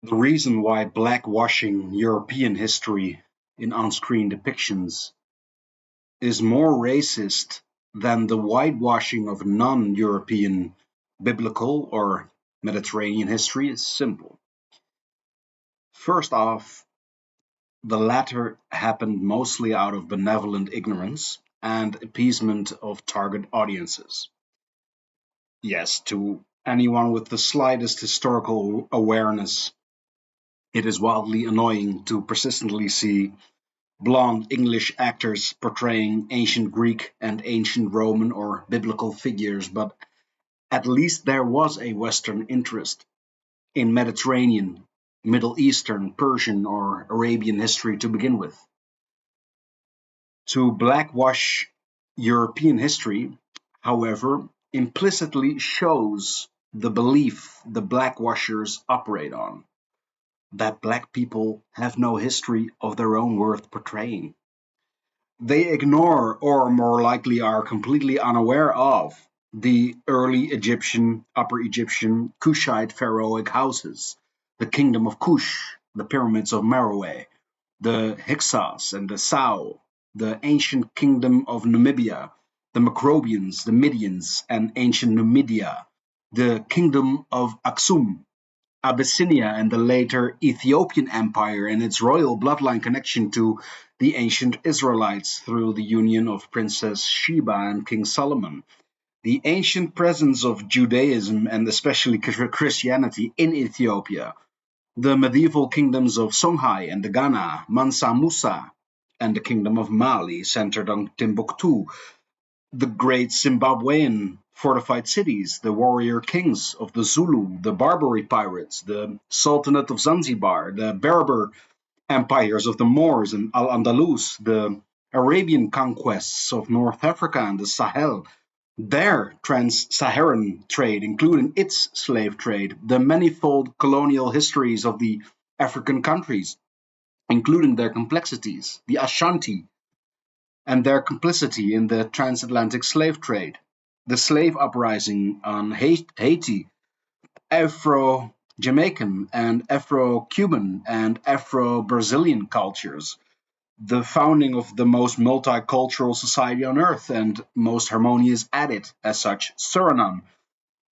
The reason why blackwashing European history in on-screen depictions is more racist than the whitewashing of non-European biblical or Mediterranean history is simple. First off, the latter happened mostly out of benevolent ignorance and appeasement of target audiences. Yes, to anyone with the slightest historical awareness, it is wildly annoying to persistently see blonde English actors portraying ancient Greek and ancient Roman or biblical figures, but at least there was a Western interest in Mediterranean, Middle Eastern, Persian, or Arabian history to begin with. To blackwash European history, however, implicitly shows the belief the blackwashers operate on, that black people have no history of their own worth portraying. They ignore, or more likely are completely unaware of, the early Egyptian, Upper Egyptian, Kushite pharaohic houses, the kingdom of Kush, the pyramids of Meroe, the Hyksos and the Sao, the ancient kingdom of Namibia, the Macrobians, the Midians, and ancient Numidia, the kingdom of Aksum, Abyssinia and the later Ethiopian Empire and its royal bloodline connection to the ancient Israelites through the union of Princess Sheba and King Solomon, the ancient presence of Judaism and especially Christianity in Ethiopia, the medieval kingdoms of Songhai and the Ghana, Mansa Musa, and the kingdom of Mali centered on Timbuktu, the great Zimbabwean fortified cities, the warrior kings of the Zulu, the Barbary pirates, the Sultanate of Zanzibar, the Berber empires of the Moors and Al-Andalus, the Arabian conquests of North Africa and the Sahel, their trans-Saharan trade, including its slave trade, the manifold colonial histories of the African countries, including their complexities, the Ashanti, and their complicity in the transatlantic slave trade, the slave uprising on Haiti, Afro-Jamaican and Afro-Cuban and Afro-Brazilian cultures, the founding of the most multicultural society on earth and most harmonious at it, as such, Suriname,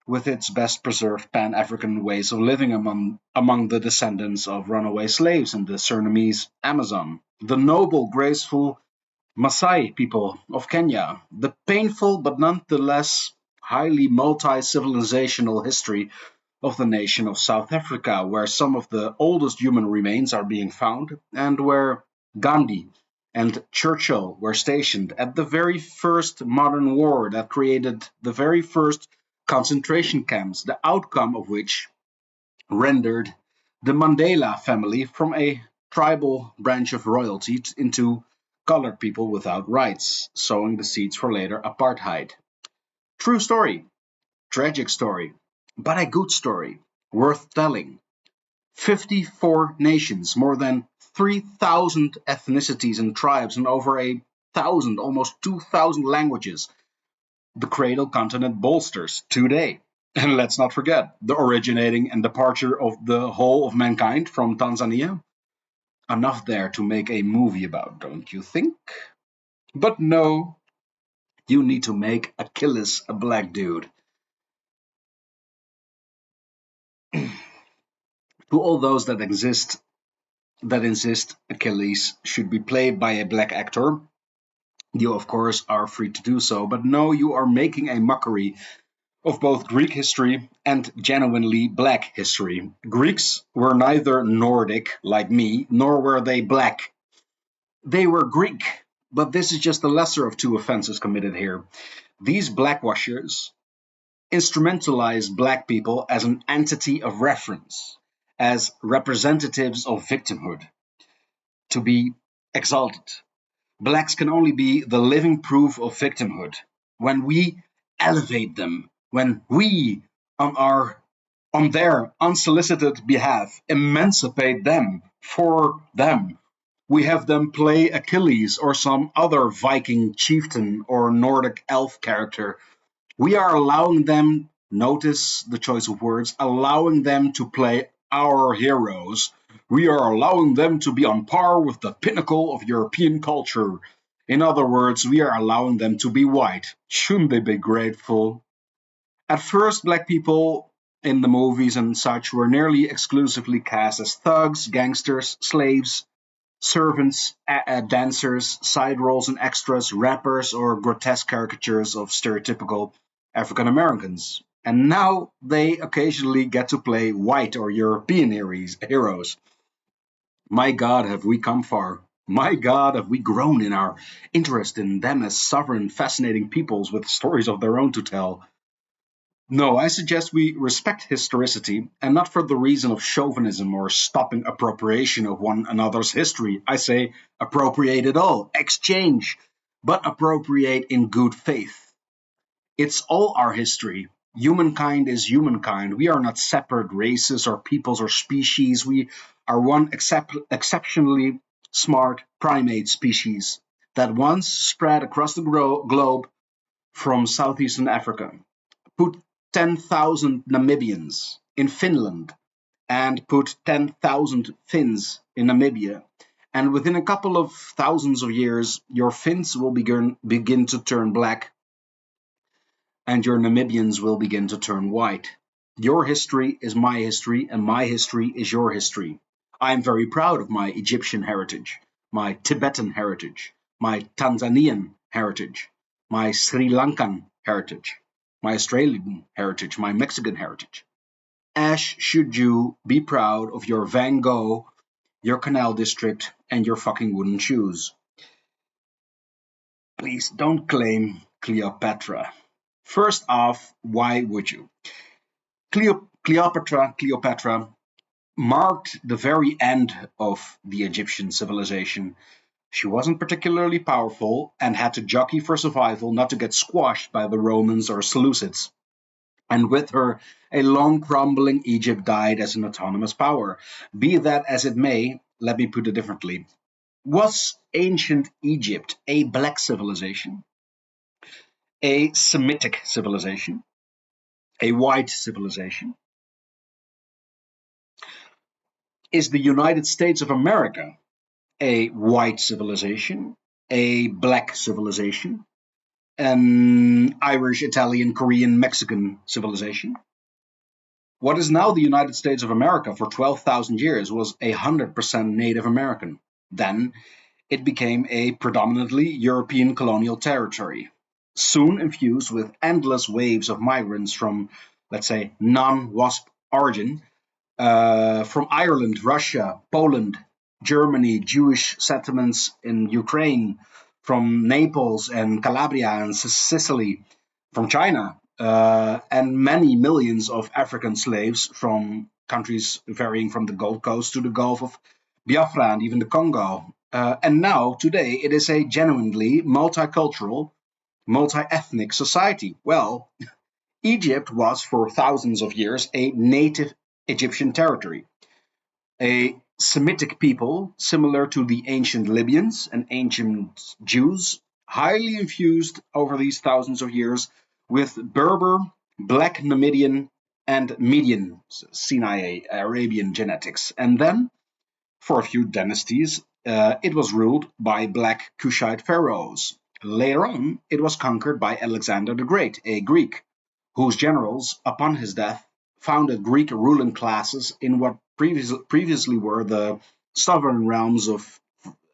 with its best preserved Pan-African ways of living among the descendants of runaway slaves in the Surinamese Amazon, the noble, graceful Maasai people of Kenya, the painful but nonetheless highly multi-civilizational history of the nation of South Africa, where some of the oldest human remains are being found, and where Gandhi and Churchill were stationed at the very first modern war that created the very first concentration camps, the outcome of which rendered the Mandela family from a tribal branch of royalty into colored people without rights, sowing the seeds for later apartheid. True story, tragic story, but a good story, worth telling. 54 nations, more than 3,000 ethnicities and tribes, and over a thousand, almost 2,000 languages. The cradle continent bolsters today. And let's not forget the originating and departure of the whole of mankind from Tanzania. Enough there to make a movie about, don't you think? But no, you need to make Achilles a black dude. To all those that insist Achilles should be played by a black actor, you of course are free to do so, but no, you are making a mockery of both Greek history and genuinely black history. Greeks were neither Nordic, like me, nor were they black. They were Greek, but this is just the lesser of two offenses committed here. These blackwashers instrumentalize black people as an entity of reference, as representatives of victimhood, to be exalted. Blacks can only be the living proof of victimhood when we elevate them, when we, on their unsolicited behalf, emancipate them for them. We have them play Achilles or some other Viking chieftain or Nordic elf character. We are allowing them, notice the choice of words, allowing them to play our heroes. We are allowing them to be on par with the pinnacle of European culture. In other words, we are allowing them to be white. Shouldn't they be grateful? At first, black people in the movies and such were nearly exclusively cast as thugs, gangsters, slaves, servants, dancers, side roles and extras, rappers, or grotesque caricatures of stereotypical African Americans. And now they occasionally get to play white or European heroes. My God, have we come far. My God, have we grown in our interest in them as sovereign, fascinating peoples with stories of their own to tell. No, I suggest we respect historicity, and not for the reason of chauvinism or stopping appropriation of one another's history. I say appropriate it all, exchange, but appropriate in good faith. It's all our history. Humankind is humankind. We are not separate races or peoples or species. We are one exceptionally smart primate species that once spread across the globe from southeastern Africa. Put 10,000 Namibians in Finland and put 10,000 Finns in Namibia. And within a couple of thousands of years, your Finns will begin to turn black and your Namibians will begin to turn white. Your history is my history, and my history is your history. I am very proud of my Egyptian heritage, my Tibetan heritage, my Tanzanian heritage, my Sri Lankan heritage, my Australian heritage, my Mexican heritage. As should you be proud of your Van Gogh, your Canal District, and your fucking wooden shoes. Please don't claim Cleopatra. First off, why would you? Cleopatra marked the very end of the Egyptian civilization. She wasn't particularly powerful and had to jockey for survival not to get squashed by the Romans or Seleucids. And with her, a long crumbling Egypt died as an autonomous power. Be that as it may, let me put it differently. Was ancient Egypt a black civilization, a Semitic civilization, a white civilization? Is the United States of America a white civilization, a black civilization, an Irish, Italian, Korean, Mexican civilization? What is now the United States of America for 12,000 years was 100% Native American. Then it became a predominantly European colonial territory, soon infused with endless waves of migrants from, let's say, non-WASP origin, from Ireland, Russia, Poland, Germany, Jewish settlements in Ukraine, from Naples and Calabria and Sicily, from China, and many millions of African slaves from countries varying from the Gold Coast to the Gulf of Biafra and even the Congo. And now, today, it is a genuinely multicultural, multi ethnic society. Well, Egypt was for thousands of years a native Egyptian territory, a Semitic people similar to the ancient Libyans and ancient Jews, highly infused over these thousands of years with Berber, Black Numidian, and Median Sinai Arabian genetics. And then, for a few dynasties, it was ruled by Black Kushite pharaohs. Later on, it was conquered by Alexander the Great, a Greek, whose generals, upon his death, founded Greek ruling classes in what previously were the sovereign realms of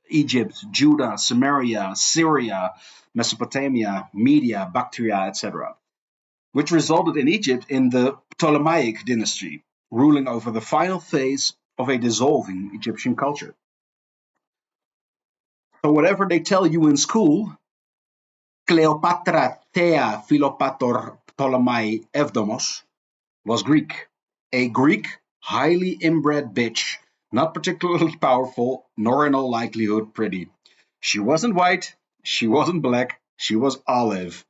Egypt, Judah, Samaria, Syria, Mesopotamia, Media, Bactria, etc., which resulted in Egypt in the Ptolemaic dynasty, ruling over the final phase of a dissolving Egyptian culture. So whatever they tell you in school, Cleopatra Thea Philopator Ptolemy Evdomos was Greek. A Greek, highly inbred bitch, not particularly powerful, nor in all likelihood pretty. She wasn't white, she wasn't black, she was olive.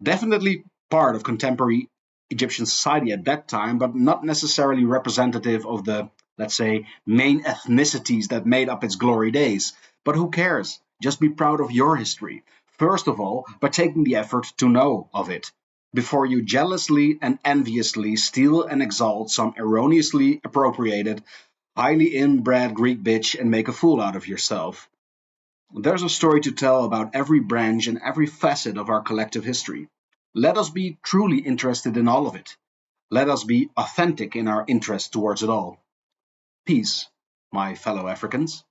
Definitely part of contemporary Egyptian society at that time, but not necessarily representative of the, let's say, main ethnicities that made up its glory days. But who cares? Just be proud of your history. First of all, by taking the effort to know of it. before you jealously and enviously steal and exalt some erroneously appropriated, highly inbred Greek bitch and make a fool out of yourself. There's a story to tell about every branch and every facet of our collective history. Let us be truly interested in all of it. Let us be authentic in our interest towards it all. Peace, my fellow Africans.